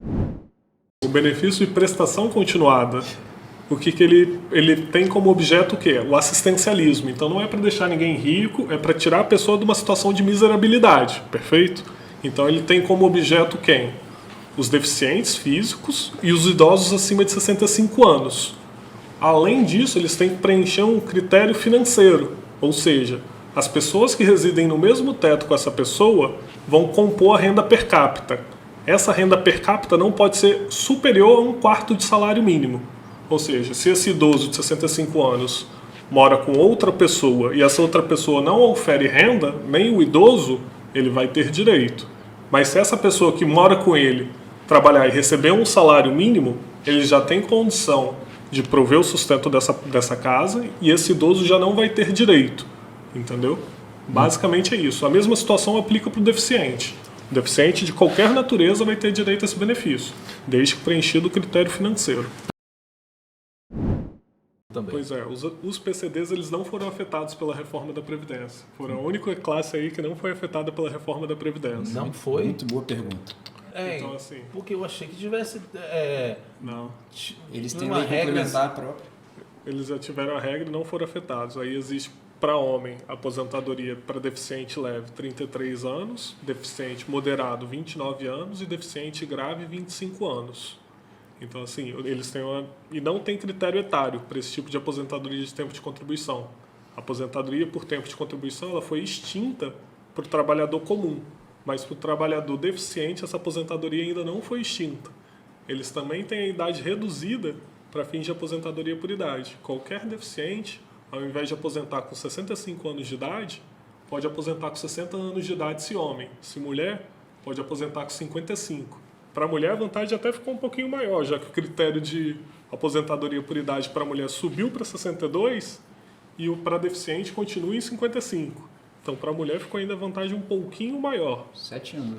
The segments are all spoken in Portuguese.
O benefício de prestação continuada, o que ele tem como objeto o quê? O assistencialismo. Então não é para deixar ninguém rico, é para tirar a pessoa de uma situação de miserabilidade, perfeito? Então ele tem como objeto quem? Os deficientes físicos e os idosos acima de 65 anos. Além disso, eles têm que preencher um critério financeiro, ou seja, as pessoas que residem no mesmo teto com essa pessoa vão compor a renda per capita. Essa renda per capita não pode ser superior a 1/4 de salário mínimo. Ou seja, se esse idoso de 65 anos mora com outra pessoa e essa outra pessoa não ofere renda, nem o idoso, ele vai ter direito. Mas se essa pessoa que mora com ele trabalhar e receber um salário mínimo, ele já tem condição de prover o sustento dessa casa e esse idoso já não vai ter direito. Entendeu? Basicamente é isso. A mesma situação aplica para o deficiente. O deficiente de qualquer natureza vai ter direito a esse benefício, desde que preenchido o critério financeiro. Também. Pois é, os PCDs eles não foram afetados pela reforma da Previdência. Foram a única classe aí que não foi afetada pela reforma da Previdência. Não foi? Muito boa pergunta. Então, assim, Porque eu achei que tivesse... não. Eles têm uma lei regra complementar própria. Eles já tiveram a regra e não foram afetados. Aí existe para homem aposentadoria para deficiente leve 33 anos, deficiente moderado 29 anos e deficiente grave 25 anos. Então, assim, eles têm e não tem critério etário para esse tipo de aposentadoria de tempo de contribuição. A aposentadoria por tempo de contribuição ela foi extinta para o trabalhador comum, mas para o trabalhador deficiente essa aposentadoria ainda não foi extinta. Eles também têm a idade reduzida para fins de aposentadoria por idade. Qualquer deficiente, ao invés de aposentar com 65 anos de idade, pode aposentar com 60 anos de idade se homem. Se mulher, pode aposentar com 55. Para a mulher, a vantagem até ficou um pouquinho maior, já que o critério de aposentadoria por idade para a mulher subiu para 62 e o para deficiente continua em 55. Então, para a mulher ficou ainda a vantagem um pouquinho maior. 7 anos.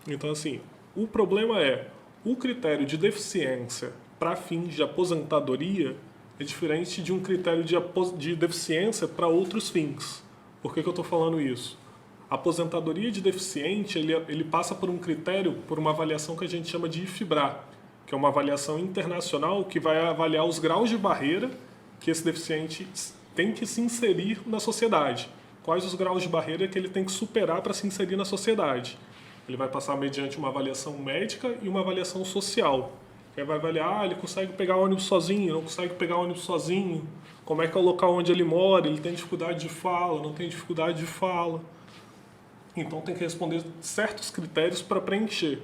Então, assim, o problema é o critério de deficiência para fins de aposentadoria é diferente de um critério de deficiência para outros fins. Por que eu estou falando isso? A aposentadoria de deficiente, ele passa por um critério, por uma avaliação que a gente chama de IFBRA, que é uma avaliação internacional que vai avaliar os graus de barreira que esse deficiente tem que se inserir na sociedade. Quais os graus de barreira que ele tem que superar para se inserir na sociedade. Ele vai passar mediante uma avaliação médica e uma avaliação social. Ele vai avaliar, ele consegue pegar ônibus sozinho, não consegue pegar ônibus sozinho, como é que é o local onde ele mora, ele tem dificuldade de fala, não tem dificuldade de fala. Então tem que responder certos critérios para preencher.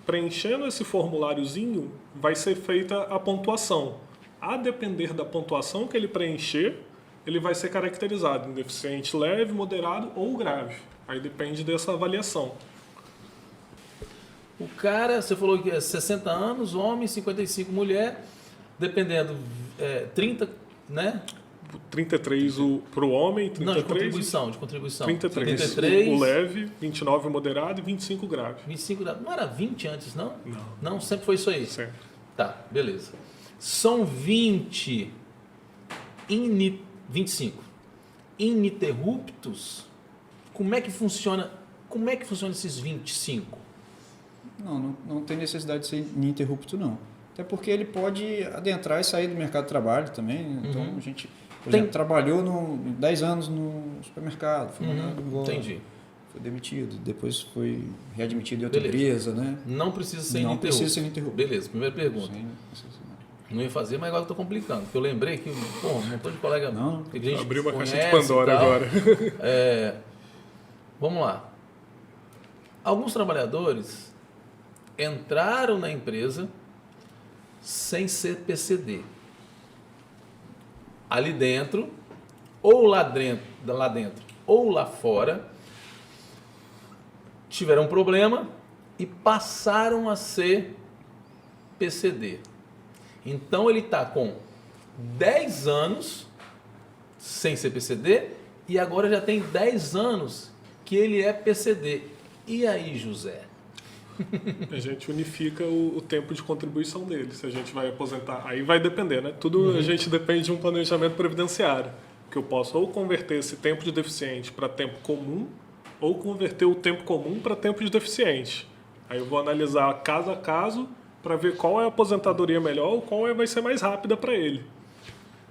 Preenchendo esse formuláriozinho, vai ser feita a pontuação. A depender da pontuação que ele preencher, ele vai ser caracterizado em deficiente leve, moderado ou grave. Aí depende dessa avaliação. O cara, você falou que é 60 anos, homem, 55 mulher, dependendo, 30, né? 33 para o homem, 33... Não, de contribuição. 33 o leve, 29 o moderado e 25 o grave. 25 grave. Não era 20 antes, não? Não. Não, sempre foi isso aí? Certo. Tá, beleza. São 25 ininterruptos. Como é que funciona esses 25? Não tem necessidade de ser ininterrupto, não. Até porque ele pode adentrar e sair do mercado de trabalho também. Então, a gente, por exemplo, trabalhou 10 anos no supermercado, foi mandado embora. Entendi. Foi demitido, depois foi readmitido em outra empresa, né? Não precisa ser Não ininterrupto. precisa ser ininterrupto. Beleza, primeira pergunta. Sim, Não ia fazer, mas agora estou complicando. Porque eu lembrei que um montão de colega... que a gente Abriu uma caixa conhece de Pandora e tal. agora. Vamos lá. Alguns trabalhadores entraram na empresa sem ser PCD. Ali dentro, ou lá dentro, ou lá fora, tiveram um problema e passaram a ser PCD. Então ele está com 10 anos sem ser PCD e agora já tem 10 anos que ele é PCD. E aí, José? A gente unifica o tempo de contribuição dele. Se a gente vai aposentar, aí vai depender, né? Tudo a gente depende de um planejamento previdenciário. Que eu posso ou converter esse tempo de deficiente para tempo comum ou converter o tempo comum para tempo de deficiente. Aí eu vou analisar caso a caso para ver qual é a aposentadoria melhor ou qual vai ser mais rápida para ele.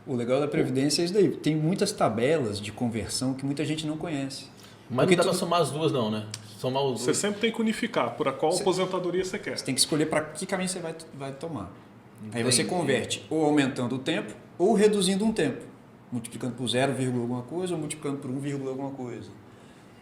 O legal da Previdência é isso daí. Tem muitas tabelas de conversão que muita gente não conhece. Mas não dá para somar as duas não, né? Somar os... Você sempre tem que unificar por qual aposentadoria você quer. Você tem que escolher para que caminho você vai tomar. Aí você converte ou aumentando o tempo ou reduzindo um tempo. Multiplicando por 0, alguma coisa ou multiplicando por 1, alguma coisa.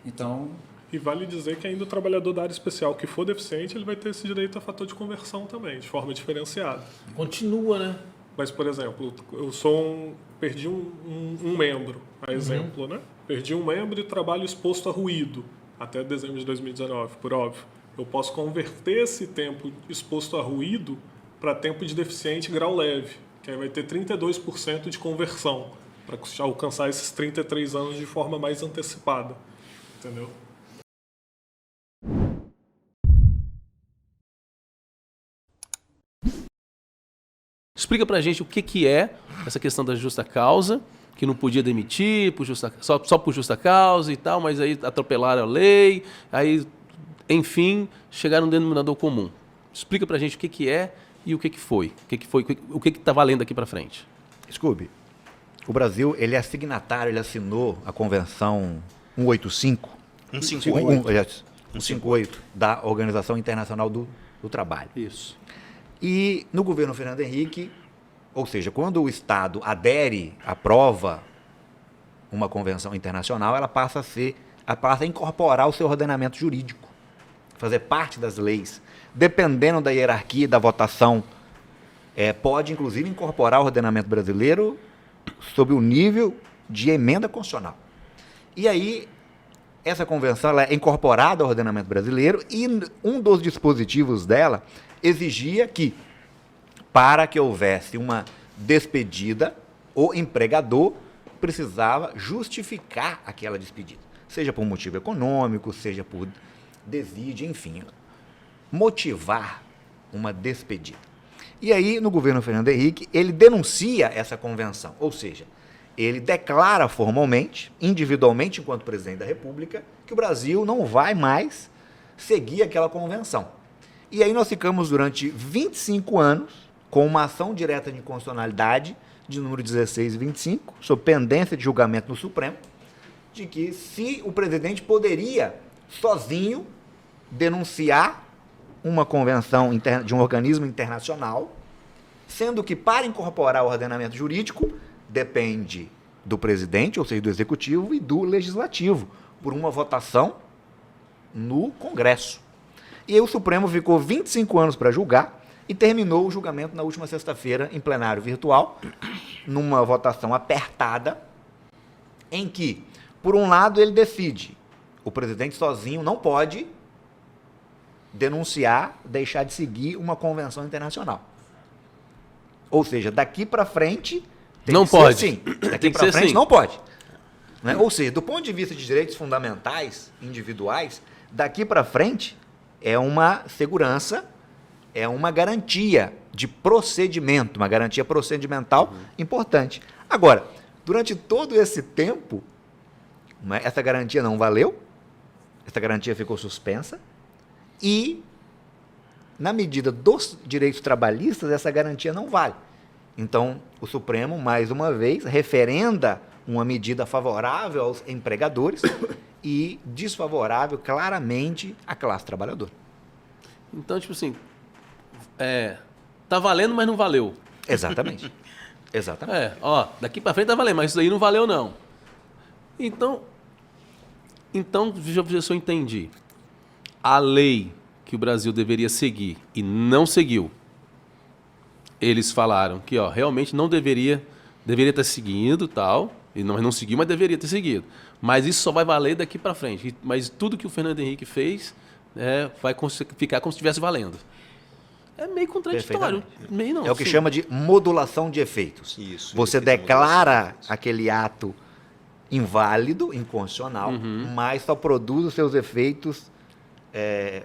Então... E vale dizer que ainda o trabalhador da área especial que for deficiente, ele vai ter esse direito a fator de conversão também, de forma diferenciada. Continua, né? Mas, por exemplo, eu perdi um membro, a exemplo, né? Perdi um membro e trabalho exposto a ruído até dezembro de 2019, por óbvio. Eu posso converter esse tempo exposto a ruído para tempo de deficiente grau leve, que aí vai ter 32% de conversão, para alcançar esses 33 anos de forma mais antecipada. Entendeu? Explica pra gente o que é essa questão da justa causa, que não podia demitir só por justa causa e tal, mas aí atropelaram a lei, aí, enfim, chegaram no denominador comum. Explica pra gente o que é e o que foi. O que está valendo daqui para frente. Scooby, o Brasil ele é signatário, ele assinou a Convenção 185, 158 da Organização Internacional do Trabalho. Isso. E no governo Fernando Henrique, ou seja, quando o Estado adere, aprova uma convenção internacional, ela passa a incorporar o seu ordenamento jurídico, fazer parte das leis. Dependendo da hierarquia e da votação, pode inclusive incorporar o ordenamento brasileiro sob o nível de emenda constitucional. E aí, essa convenção ela é incorporada ao ordenamento brasileiro e um dos dispositivos dela exigia que, para que houvesse uma despedida, o empregador precisava justificar aquela despedida, seja por motivo econômico, seja por desídia, enfim, motivar uma despedida. E aí, no governo Fernando Henrique, ele denuncia essa convenção, ou seja, ele declara formalmente, individualmente, enquanto presidente da República, que o Brasil não vai mais seguir aquela convenção. E aí nós ficamos durante 25 anos com uma ação direta de inconstitucionalidade de número 1625, sob pendência de julgamento no Supremo, de que se o presidente poderia sozinho denunciar uma convenção de um organismo internacional, sendo que para incorporar o ordenamento jurídico depende do presidente, ou seja, do executivo e do legislativo, por uma votação no Congresso. E aí o Supremo ficou 25 anos para julgar e terminou o julgamento na última sexta-feira em plenário virtual, numa votação apertada, em que, por um lado, ele decide, o presidente sozinho não pode denunciar, deixar de seguir uma convenção internacional. Ou seja, daqui para frente tem não que pode. ser assim. Daqui Tem que para ser frente assim. não pode. Né? Ou seja, do ponto de vista de direitos fundamentais, individuais, daqui para frente é uma segurança, é uma garantia de procedimento, uma garantia procedimental importante. Agora, durante todo esse tempo, essa garantia não valeu, essa garantia ficou suspensa e, na medida dos direitos trabalhistas, essa garantia não vale. Então, o Supremo, mais uma vez, referenda uma medida favorável aos empregadores e desfavorável, claramente, à classe trabalhadora. Então, tipo assim, tá valendo, mas não valeu. Exatamente. Exatamente. Daqui para frente tá valendo, mas isso aí não valeu, não. Então já se eu entendi. A lei que o Brasil deveria seguir e não seguiu, eles falaram que realmente não deveria estar seguindo, tal, mas não seguiu, mas deveria ter seguido. Mas isso só vai valer daqui para frente. Mas tudo que o Fernando Henrique fez vai ficar como se estivesse valendo. É meio contraditório. Meio não, é o que chama de modulação de efeitos. Isso. Você declara aquele ato inválido, inconstitucional, mas só produz os seus efeitos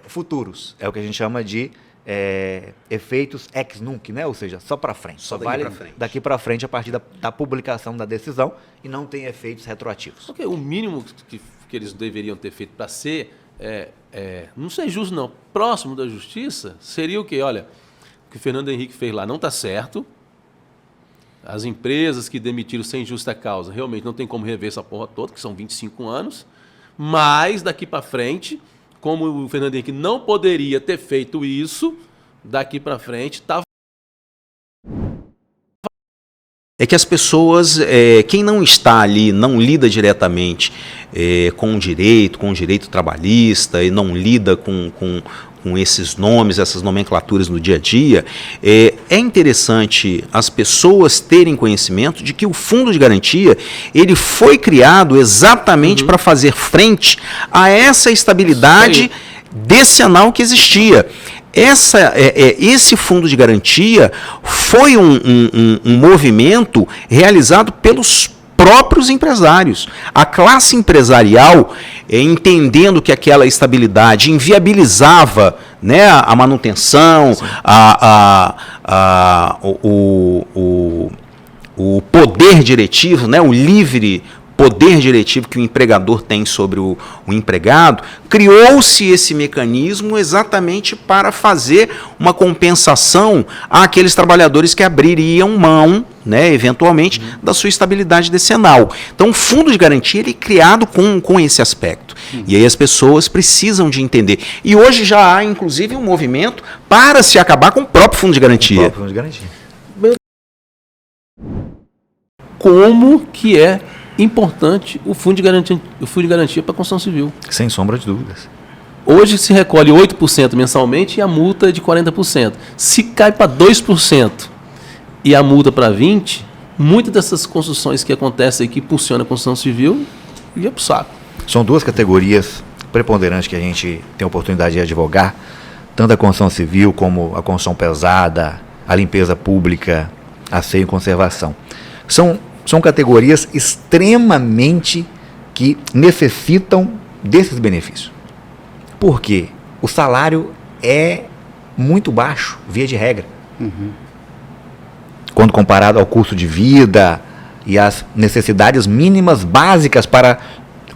futuros. É o que a gente chama de efeitos ex nunc, né? Ou seja, só para frente. Só vale daqui pra frente. a partir da publicação da decisão e não tem efeitos retroativos. Okay, o mínimo que eles deveriam ter feito para ser, não ser justo não, próximo da justiça, seria o quê? Olha, que o Fernando Henrique fez lá não está certo. As empresas que demitiram sem justa causa, realmente não tem como rever essa porra toda, que são 25 anos. Mas, daqui para frente, como o Fernando Henrique não poderia ter feito isso, daqui para frente está... É que as pessoas, quem não está ali, não lida diretamente com o direito trabalhista, e não lida com esses nomes, essas nomenclaturas no dia a dia, é interessante as pessoas terem conhecimento de que o Fundo de Garantia ele foi criado exatamente para fazer frente a essa estabilidade decenal que existia. Esse fundo de garantia foi um movimento realizado pelos próprios empresários. A classe empresarial, entendendo que aquela estabilidade inviabilizava, né, a manutenção, o poder diretivo, né, o livre poder diretivo que o empregador tem sobre o empregado, criou-se esse mecanismo exatamente para fazer uma compensação àqueles trabalhadores que abririam mão, né, eventualmente, da sua estabilidade decenal. Então, o fundo de garantia ele é criado com esse aspecto. E aí as pessoas precisam de entender. E hoje já há, inclusive, um movimento para se acabar com o próprio fundo de garantia. O próprio fundo de garantia. Como que é importante o fundo de garantia para a construção civil. Sem sombra de dúvidas. Hoje se recolhe 8% mensalmente e a multa é de 40%. Se cai para 2% e a multa para 20%, muitas dessas construções que acontecem aqui, que impulsionam a construção civil, ia para o saco. São duas categorias preponderantes que a gente tem a oportunidade de advogar, tanto a construção civil como a construção pesada, a limpeza pública, asseio e conservação. São categorias extremamente que necessitam desses benefícios. Por quê? O salário é muito baixo, via de regra. Quando comparado ao custo de vida e às necessidades mínimas básicas para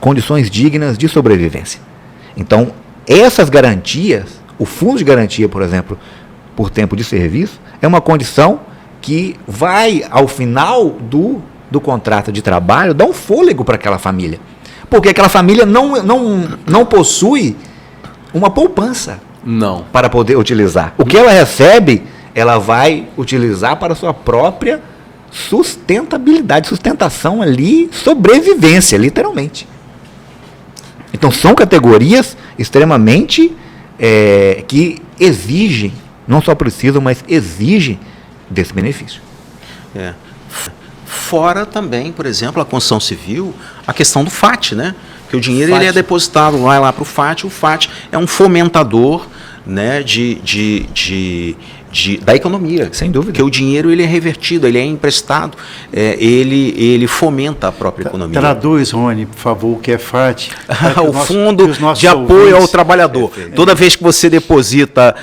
condições dignas de sobrevivência. Então, essas garantias, o fundo de garantia, por exemplo, por tempo de serviço, é uma condição que vai, ao final do contrato de trabalho, dar um fôlego para aquela família. Porque aquela família não possui uma poupança para poder utilizar. O que ela recebe, ela vai utilizar para a sua própria sustentabilidade, sustentação ali, sobrevivência, literalmente. Então, são categorias extremamente que exigem, não só precisam, mas exigem desse benefício. Fora também, por exemplo, a construção civil, a questão do FAT, né? Que o dinheiro ele é depositado, vai lá para o FAT é um fomentador, né, da economia. Sem dúvida. Porque o dinheiro ele é revertido, ele é emprestado, ele fomenta a própria economia. Traduz, Rony, por favor, o que é FAT. O Fundo de Apoio ao Trabalhador. Toda vez que você deposita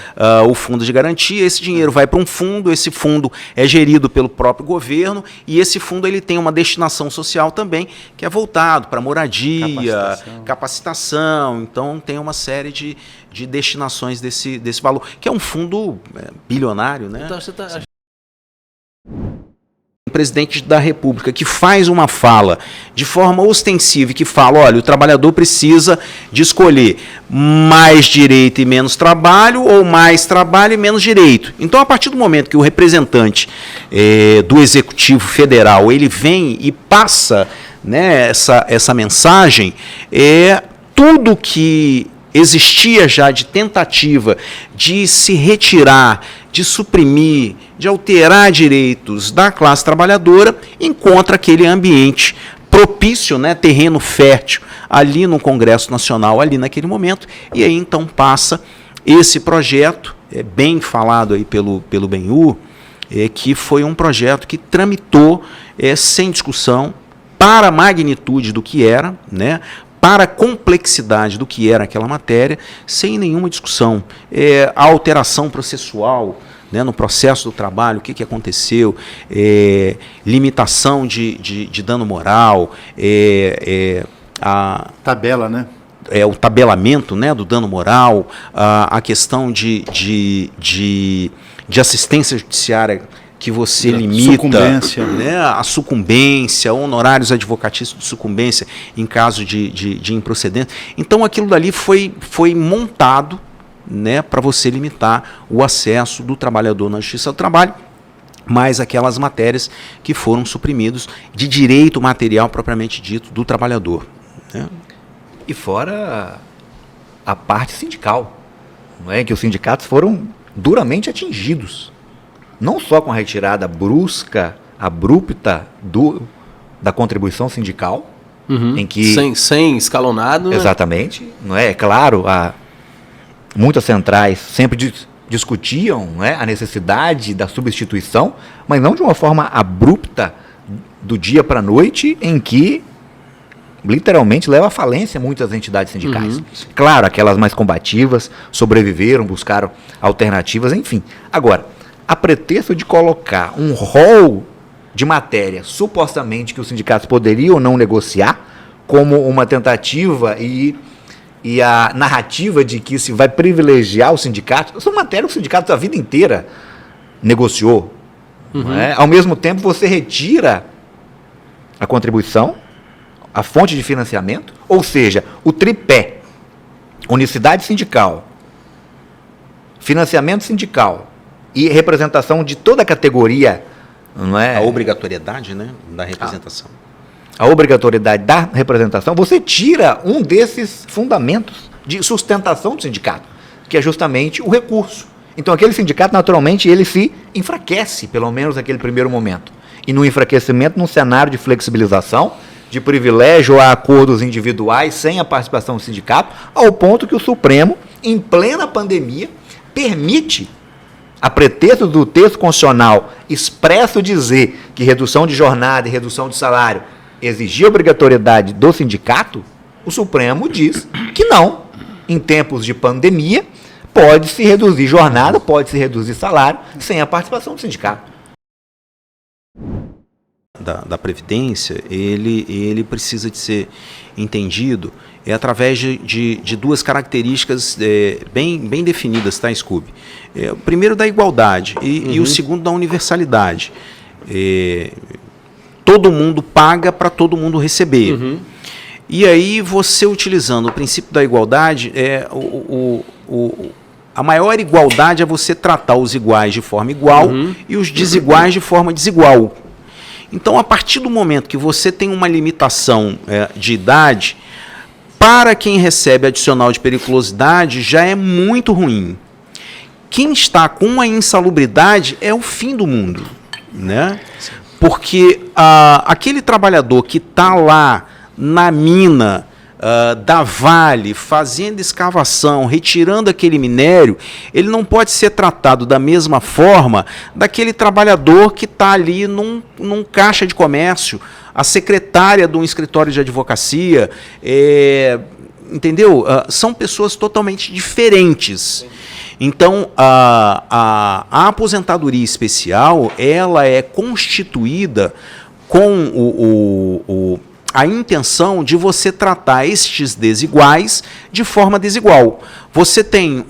o fundo de garantia, esse dinheiro vai para um fundo, esse fundo é gerido pelo próprio governo e esse fundo ele tem uma destinação social também, que é voltado para moradia, capacitação. Então, tem uma série de destinações desse valor, que é um fundo bilionário, né? Então, o presidente da República que faz uma fala de forma ostensiva e que fala, olha, o trabalhador precisa de escolher mais direito e menos trabalho ou mais trabalho e menos direito. Então, a partir do momento que o representante do Executivo Federal ele vem e passa, né, essa mensagem, tudo que existia já de tentativa de se retirar, de suprimir, de alterar direitos da classe trabalhadora, encontra aquele ambiente propício, né, terreno fértil, ali no Congresso Nacional, ali naquele momento, e aí então passa esse projeto, bem falado aí pelo Benhur, que foi um projeto que tramitou sem discussão, para a magnitude do que era, né, para a complexidade do que era aquela matéria, sem nenhuma discussão. A alteração processual, né, no processo do trabalho, o que aconteceu, limitação de dano moral, a tabela, né? o tabelamento, né, do dano moral, a questão de assistência judiciária que você limita, sucumbência, né, a sucumbência, honorários advocatícios de sucumbência em caso de improcedência. Então aquilo dali foi montado, né, para você limitar o acesso do trabalhador na Justiça do Trabalho, mais aquelas matérias que foram suprimidos de direito material propriamente dito do trabalhador, né? E fora a parte sindical, não é? Que os sindicatos foram duramente atingidos. Não só com a retirada brusca, abrupta da contribuição sindical, em que... Sem escalonado, né? Exatamente. Não é? É claro, muitas centrais sempre discutiam, não é, a necessidade da substituição, mas não de uma forma abrupta do dia para a noite, em que literalmente leva à falência muitas entidades sindicais. Claro, aquelas mais combativas sobreviveram, buscaram alternativas, enfim. Agora, a pretexto de colocar um rol de matéria supostamente que os sindicatos poderiam ou não negociar, como uma tentativa e a narrativa de que se vai privilegiar o sindicato, essa matéria o sindicato a vida inteira negociou. Não é? Ao mesmo tempo, você retira a contribuição, a fonte de financiamento, ou seja, o tripé, unicidade sindical, financiamento sindical e representação de toda a categoria, não é? A obrigatoriedade, né, da representação. A obrigatoriedade da representação, você tira um desses fundamentos de sustentação do sindicato, que é justamente o recurso. Então, aquele sindicato, naturalmente, ele se enfraquece, pelo menos naquele primeiro momento. E no enfraquecimento, num cenário de flexibilização, de privilégio a acordos individuais, sem a participação do sindicato, ao ponto que o Supremo, em plena pandemia, permite, a pretexto do texto constitucional expresso dizer que redução de jornada e redução de salário exigia obrigatoriedade do sindicato, o Supremo diz que não. Em tempos de pandemia, pode-se reduzir jornada, pode-se reduzir salário, sem a participação do sindicato. Da Previdência, ele precisa de ser entendido através de duas características bem definidas, tá, Scooby? O primeiro da igualdade e o segundo da universalidade. Todo mundo paga para todo mundo receber. E aí, você utilizando o princípio da igualdade, a maior igualdade é você tratar os iguais de forma igual e os desiguais de forma desigual. Então, a partir do momento que você tem uma limitação de idade, para quem recebe adicional de periculosidade, já é muito ruim. Quem está com a insalubridade é o fim do mundo, né? Porque aquele trabalhador que está lá na mina da Vale, fazendo escavação, retirando aquele minério, ele não pode ser tratado da mesma forma daquele trabalhador que está ali num caixa de comércio, a secretária de um escritório de advocacia, entendeu? São pessoas totalmente diferentes. Então, a aposentadoria especial, ela é constituída com a intenção de você tratar estes desiguais de forma desigual. Você tem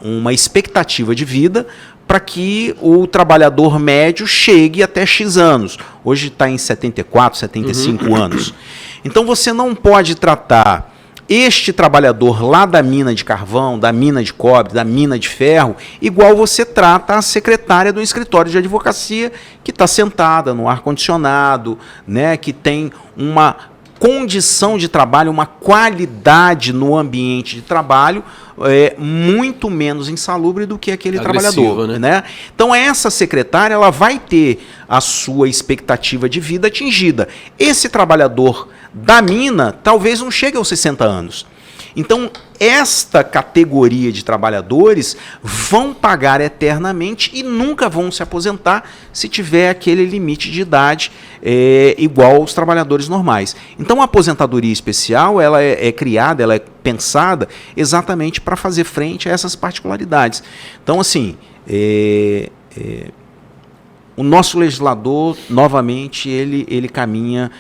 uma expectativa de vida para que o trabalhador médio chegue até X anos. Hoje está em 74, 75 anos. Então, você não pode tratar este trabalhador lá da mina de carvão, da mina de cobre, da mina de ferro, igual você trata a secretária do escritório de advocacia que está sentada no ar-condicionado, né, que tem uma condição de trabalho, uma qualidade no ambiente de trabalho muito menos insalubre do que aquele trabalhador, né? Então essa secretária, ela vai ter a sua expectativa de vida atingida. Esse trabalhador da mina talvez não chegue aos 60 anos. Então, esta categoria de trabalhadores vão pagar eternamente e nunca vão se aposentar se tiver aquele limite de idade igual aos trabalhadores normais. Então, a aposentadoria especial, ela é criada, ela é pensada exatamente para fazer frente a essas particularidades. Então, assim, o nosso legislador, novamente, ele caminha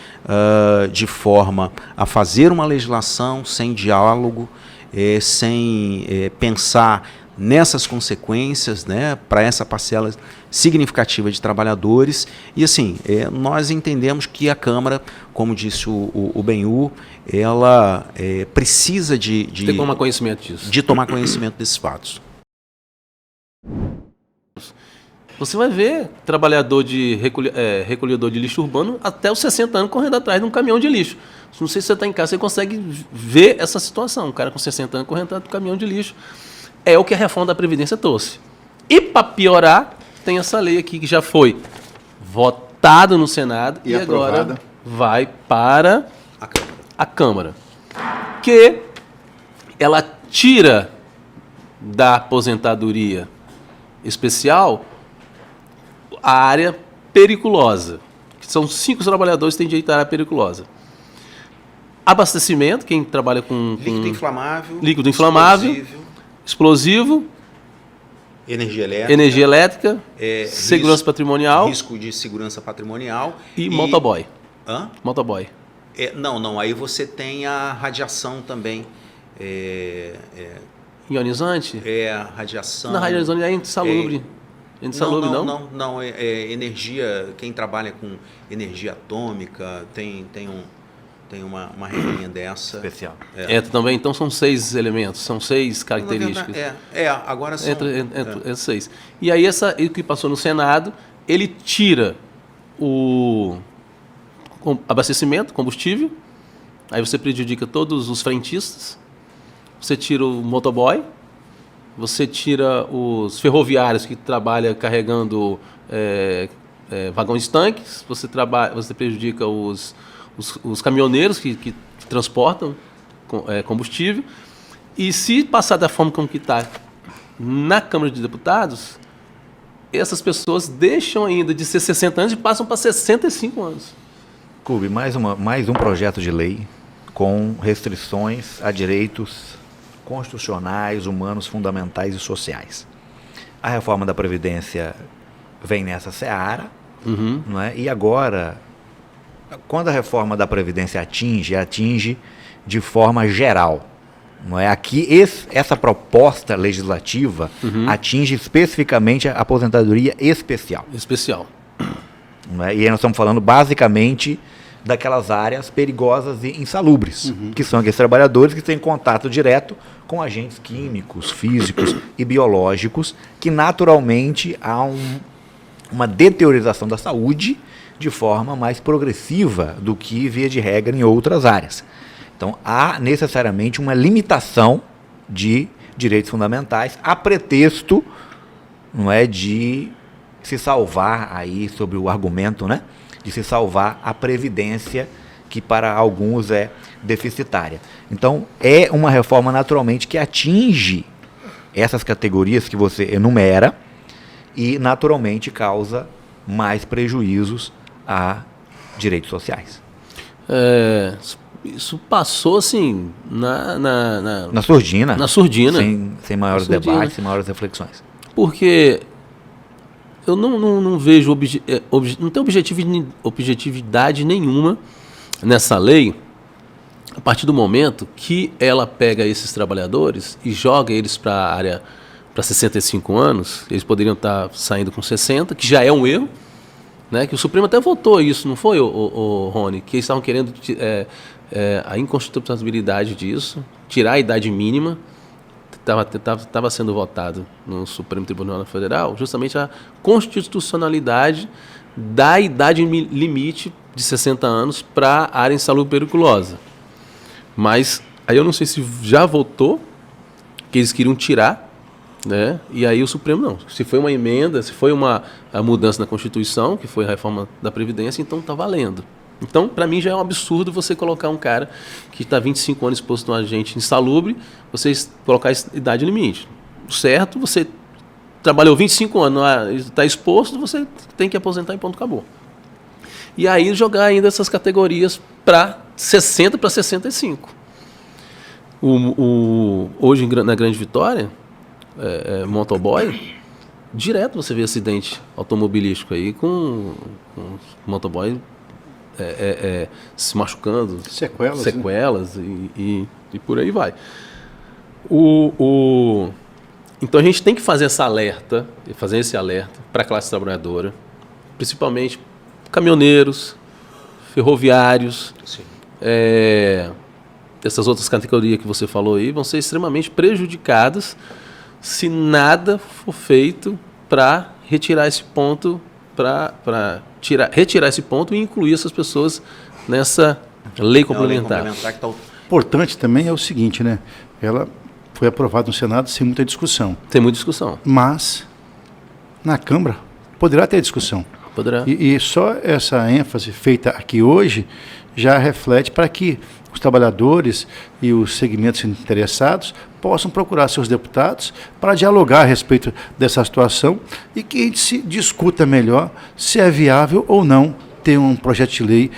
de forma a fazer uma legislação sem diálogo, sem pensar nessas consequências, né, para essa parcela significativa de trabalhadores. E assim, nós entendemos que a Câmara, como disse o Benhu, ela precisa de tomar conhecimento disso. De tomar conhecimento desses fatos. Você vai ver trabalhador de recolhedor de lixo urbano até os 60 anos correndo atrás de um caminhão de lixo. Não sei se você está em casa, você consegue ver essa situação. Um cara com 60 anos correndo atrás de um caminhão de lixo. É o que a reforma da Previdência trouxe. E, para piorar, tem essa lei aqui que já foi votada no Senado e agora vai para a Câmara. Que ela tira da aposentadoria especial a área periculosa, que são 5 trabalhadores que têm direito à área periculosa. Abastecimento, quem trabalha com líquido inflamável, explosivo, energia elétrica, segurança patrimonial, risco de segurança patrimonial e motoboy. Hã? Motoboy. Não, aí você tem a radiação também. Ionizante? A radiação. Na radiação é insalubre. Insalubre, não? Não, energia, quem trabalha com energia atômica tem uma regrinha dessa. Especial. Também, então são 6 elementos, são 6 características. Agora são... Entre 6. E aí, o que passou no Senado, ele tira o abastecimento, combustível, aí você prejudica todos os frentistas, você tira o motoboy, você tira os ferroviários que trabalham carregando vagões tanques, você prejudica os caminhoneiros que transportam combustível. E se passar da forma como que está na Câmara de Deputados, essas pessoas deixam ainda de ser 60 anos e passam para 65 anos. Cube, mais um projeto de lei com restrições a direitos constitucionais, humanos, fundamentais e sociais. A reforma da Previdência vem nessa seara, não é? E agora, quando a reforma da Previdência atinge de forma geral. Não é? Aqui, essa proposta legislativa atinge especificamente a aposentadoria especial. Não é? E aí nós estamos falando basicamente daquelas áreas perigosas e insalubres, que são aqueles trabalhadores que têm contato direto com agentes químicos, físicos e biológicos, que naturalmente há uma deteriorização da saúde de forma mais progressiva do que, via de regra, em outras áreas. Então, há necessariamente uma limitação de direitos fundamentais a pretexto, não é, de se salvar, aí sobre o argumento, né, de se salvar a previdência, que para alguns é deficitária. Então, é uma reforma naturalmente que atinge essas categorias que você enumera e naturalmente causa mais prejuízos a direitos sociais. Isso passou assim na surdina. Sem maiores debates, sem maiores reflexões. Porque eu não vejo não tem objetividade nenhuma nessa lei, a partir do momento que ela pega esses trabalhadores e joga eles para a área para 65 anos, eles poderiam estar saindo com 60, que já é um erro, né? Que o Supremo até votou isso, não foi, Rony? Que eles estavam querendo a inconstitucionalidade disso, tirar a idade mínima. Estava sendo votado no Supremo Tribunal Federal justamente a constitucionalidade da idade limite de 60 anos para a área insalubre periculosa. Mas aí eu não sei se já votou, que eles queriam tirar, né? E aí o Supremo não. Se foi uma emenda, se foi a mudança na Constituição, que foi a reforma da Previdência, então está valendo. Então, para mim, já é um absurdo você colocar um cara que está 25 anos exposto a um agente insalubre, você colocar a idade limite. Certo, você trabalhou 25 anos, está exposto, você tem que aposentar e ponto, acabou. E aí jogar ainda essas categorias para 60 para 65. Hoje, na Grande Vitória, motoboy, Direto você vê acidente automobilístico aí com motoboy se machucando. Sequelas, né? E por aí vai. Então a gente tem que fazer esse alerta para a classe trabalhadora, principalmente caminhoneiros, ferroviários, essas outras categorias que você falou aí, vão ser extremamente prejudicadas se nada for feito para retirar esse ponto, retirar esse ponto e incluir essas pessoas nessa lei complementar. Importante também é o seguinte, né? Ela foi aprovada no Senado sem muita discussão. Tem muita discussão. Mas, na Câmara, poderá ter discussão. Poderá. E só essa ênfase feita aqui hoje já reflete para que os trabalhadores e os segmentos interessados possam procurar seus deputados para dialogar a respeito dessa situação e que a gente se discuta melhor se é viável ou não ter um projeto de lei,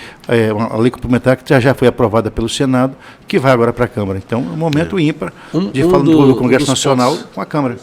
uma lei complementar que já foi aprovada pelo Senado, que vai agora para a Câmara. Então, é um momento ímpar de falar do Congresso Nacional com a Câmara.